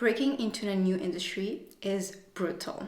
Breaking into a new industry is brutal.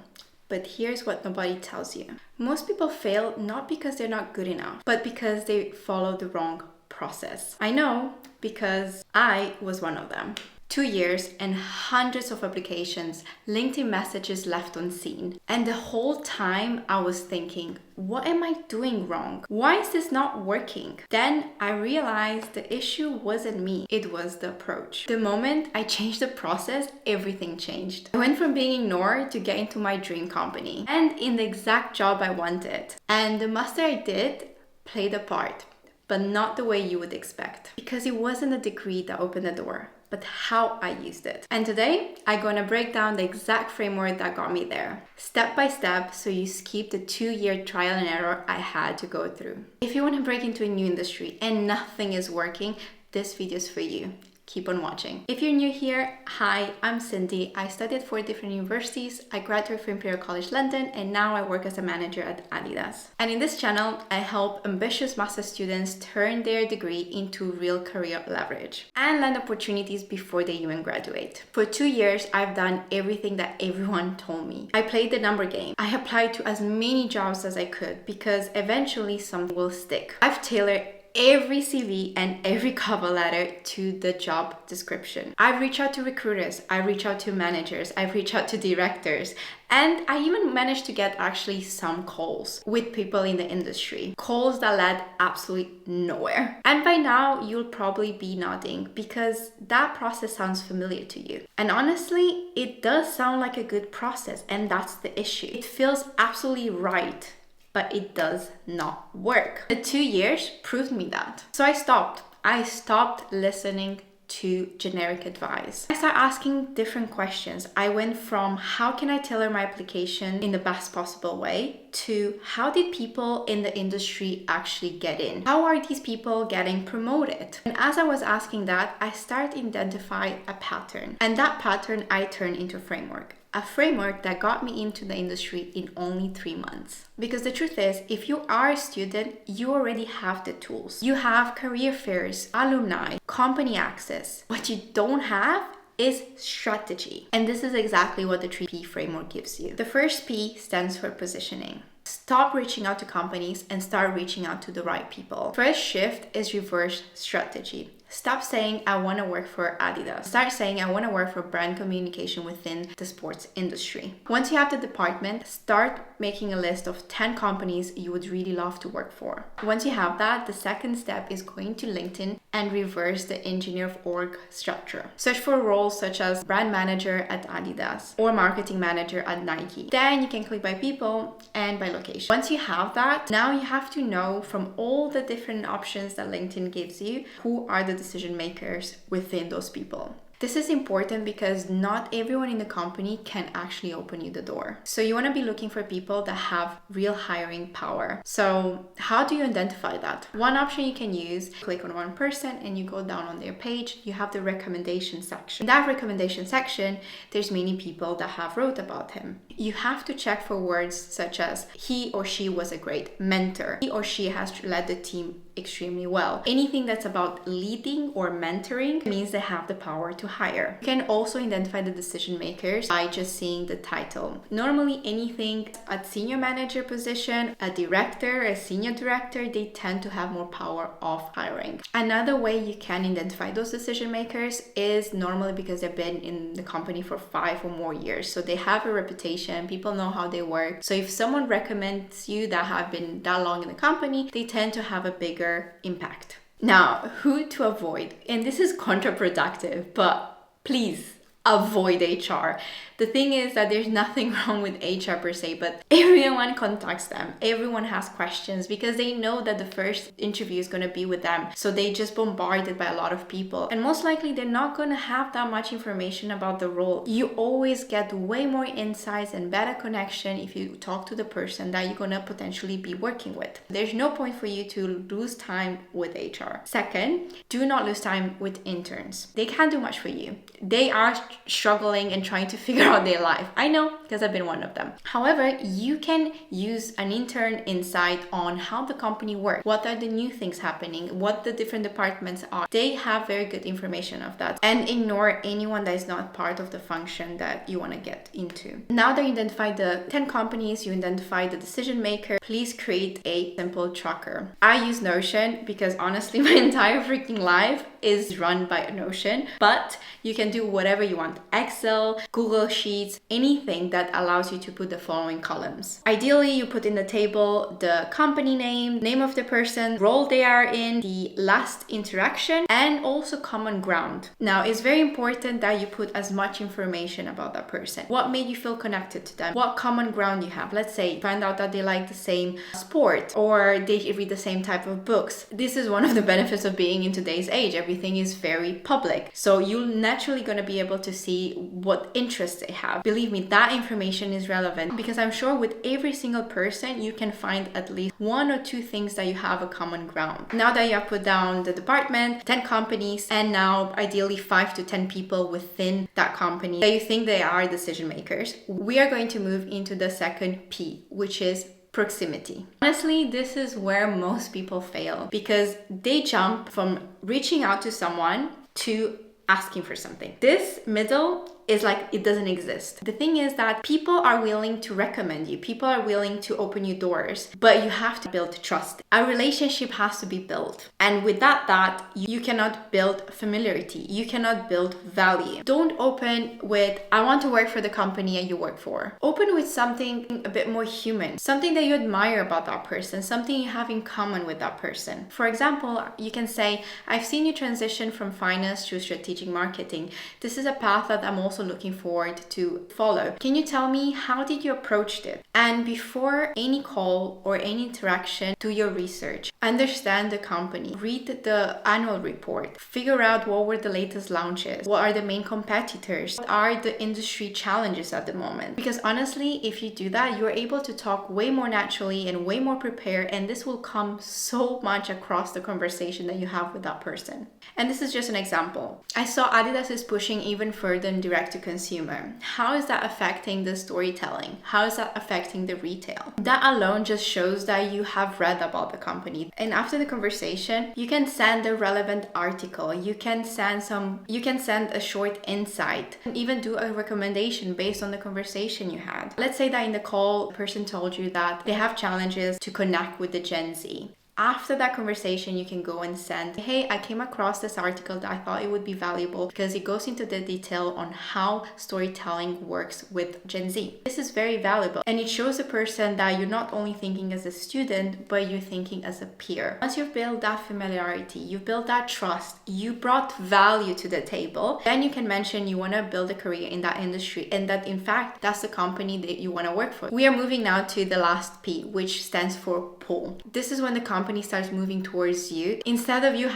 But here's what nobody tells you. Most people fail not because they're not good enough, but because they follow the wrong process. I know because I was one of them. 2 years and hundreds of applications, LinkedIn messages left unseen. And the whole time I was thinking, what am I doing wrong? Why is this not working? Then I realized the issue wasn't me, it was the approach. The moment I changed the process, everything changed. I went from being ignored to get into my dream company and in the exact job I wanted. And the master I did played a part, but not the way you would expect. Because it wasn't a degree that opened the door, but how I used it. And today, I'm gonna break down the exact framework that got me there, step by step, so you skip the 2-year trial and error I had to go through. If you wanna break into a new industry and nothing is working, this video is for you. Keep on watching. If you're new here, hi, I'm Cindy. I studied at 4 different universities. I graduated from Imperial College London, and now I work as a manager at Adidas. And in this channel, I help ambitious master's students turn their degree into real career leverage and land opportunities before they even graduate. For 2 years, I've done everything that everyone told me. I played the number game. I applied to as many jobs as I could because eventually something will stick. I've tailored every CV and every cover letter to the job description. I've reached out to recruiters, I've reached out to managers, I've reached out to directors, and I even managed to get actually some calls with people in the industry. Calls that led absolutely nowhere. And by now, you'll probably be nodding because that process sounds familiar to you. And honestly, it does sound like a good process, and that's the issue. It feels absolutely right, but it does not work. The 2 years proved me that. So I stopped listening to generic advice. I started asking different questions. I went from how can I tailor my application in the best possible way to how did people in the industry actually get in? How are these people getting promoted? And as I was asking that, I started identifying a pattern. And that pattern I turned into a framework. A framework that got me into the industry in only 3 months. Because the truth is, if you are a student, you already have the tools. You have career fairs, alumni, company access. What you don't have is strategy. And this is exactly what the 3P framework gives you. The first P stands for positioning. Stop reaching out to companies and start reaching out to the right people. First shift is reverse strategy. Stop saying, I want to work for Adidas. Start saying, I want to work for brand communication within the sports industry. Once you have the department, start making a list of 10 companies you would really love to work for. Once you have that, the second step is going to LinkedIn and reverse the engineer of org structure. Search for roles such as brand manager at Adidas or marketing manager at Nike. Then you can click by people and by location. Once you have that, now you have to know from all the different options that LinkedIn gives you, who are the decision makers within those people. This is important because not everyone in the company can actually open you the door. So you want to be looking for people that have real hiring power. So how do you identify that? One option you can use, click on one person and you go down on their page, you have the recommendation section. In that recommendation section, there's many people that have wrote about him. You have to check for words such as he or she was a great mentor. He or she has led the team extremely well. Anything that's about leading or mentoring means they have the power to hire. You can also identify the decision makers by just seeing the title. Normally anything at senior manager position, a director, a senior director, they tend to have more power of hiring. Another way you can identify those decision makers is normally because they've been in the company for 5 or more years. So they have a reputation, people know how they work. So if someone recommends you that have been that long in the company, they tend to have a bigger impact. Now, who to avoid? And this is counterproductive, but please avoid HR. The thing is that there's nothing wrong with HR per se, but everyone contacts them. Everyone has questions because they know that the first interview is going to be with them. So they just bombarded by a lot of people. And most likely they're not going to have that much information about the role. You always get way more insights and better connection if you talk to the person that you're going to potentially be working with. There's no point for you to lose time with HR. Second, do not lose time with interns. They can't do much for you. They are struggling and trying to figure out their life. I know, because I've been one of them. However, you can use an intern insight on how the company works, what are the new things happening, what the different departments are. They have very good information of that, and ignore anyone that is not part of the function that you want to get into. Now that you identify the 10 companies, you identify the decision maker, please create a simple tracker. I use Notion because honestly my entire freaking life is run by Notion, but you can do whatever you want. Excel, Google Sheets, anything that allows you to put the following columns. Ideally, you put in the table the company name of the person, role they are in, the last interaction, and also common ground. Now, it's very important that you put as much information about that person. What made you feel connected to them? What common ground you have? Let's say you find out that they like the same sport or they read the same type of books. This is one of the benefits of being in today's age. Everything is very public. So you're naturally going to be able to see what interests they have. Believe me, that information is relevant because I'm sure with every single person, you can find at least 1 or 2 things that you have a common ground. Now that you have put down the department, 10 companies, and now ideally 5 to 10 people within that company that you think they are decision makers, we are going to move into the second P, which is proximity. Honestly, this is where most people fail because they jump from reaching out to someone to asking for something. This middle is like it doesn't exist. The thing is that people are willing to recommend you. People are willing to open you doors, but you have to build trust. A relationship has to be built. And without that, you cannot build familiarity. You cannot build value. Don't open with, I want to work for the company you work for. Open with something a bit more human, something that you admire about that person, something you have in common with that person. For example, you can say, I've seen you transition from finance to strategic marketing. This is a path that I'm also looking forward to follow. Can you tell me, how did you approach it? And before any call or any interaction, do your research. Understand the company. Read the annual report. Figure out what were the latest launches. What are the main competitors? What are the industry challenges at the moment? Because honestly, if you do that, you're able to talk way more naturally and way more prepared, and this will come so much across the conversation that you have with that person. And this is just an example. I saw Adidas is pushing even further in direct to consumer. How is that affecting the storytelling? How is that affecting the retail? That alone just shows that you have read about the company. And after the conversation, you can send a relevant article. You can send a short insight, and even do a recommendation based on the conversation you had. Let's say that in the call, the person told you that they have challenges to connect with the Gen Z. After that conversation, you can go and send, hey, I came across this article that I thought it would be valuable because it goes into the detail on how storytelling works with Gen Z. This is very valuable, and it shows a person that you're not only thinking as a student, but you're thinking as a peer. Once you've built that familiarity, you've built that trust, you brought value to the table, then you can mention you want to build a career in that industry and that in fact, that's the company that you want to work for. We are moving now to the last P, which stands for pull. This is when the company starts moving towards you instead of you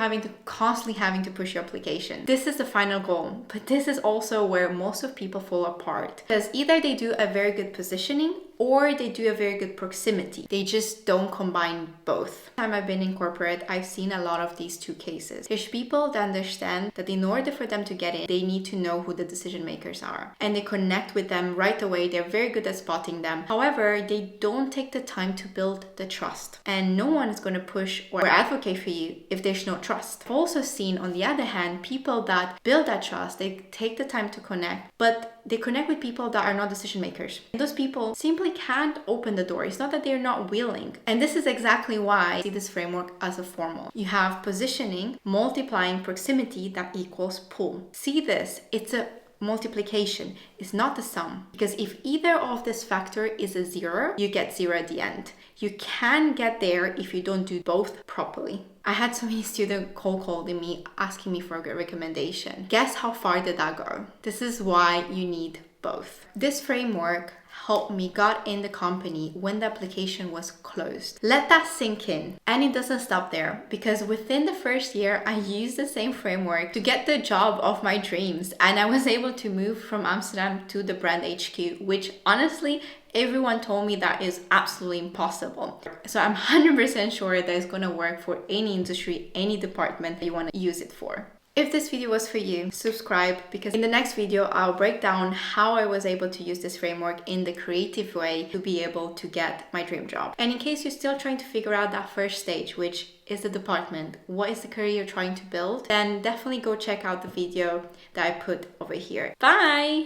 constantly having to push your application. This is the final goal, but this is also where most of people fall apart because either they do a very good positioning or they do a very good proximity. They just don't combine both. Time I've been in corporate, I've seen a lot of these two cases. There's people that understand that in order for them to get in, they need to know who the decision makers are. And they connect with them right away. They're very good at spotting them. However, they don't take the time to build the trust. And no one is going to push or advocate for you if there's no trust. I've also seen, on the other hand, people that build that trust, they take the time to connect, but they connect with people that are not decision makers. And those people simply can't open the door. It's not that they're not willing. And this is exactly why I see this framework as a formal. You have positioning, multiplying proximity that equals pull. See this, it's a multiplication, it's not the sum. Because if either of this factor is a 0, you get 0 at the end. You can get there if you don't do both properly. I had so many students cold calling me, asking me for a good recommendation. Guess how far did that go? This is why you need both. This framework helped me got in the company when the application was closed. Let that sink in. And it doesn't stop there, because within the first year, I used the same framework to get the job of my dreams. And I was able to move from Amsterdam to the brand HQ, which honestly, everyone told me that is absolutely impossible. So I'm 100% sure that it's going to work for any industry, any department that you want to use it for. If this video was for you, subscribe, because in the next video, I'll break down how I was able to use this framework in the creative way to be able to get my dream job. And in case you're still trying to figure out that first stage, which is the department, what is the career you're trying to build, then definitely go check out the video that I put over here. Bye!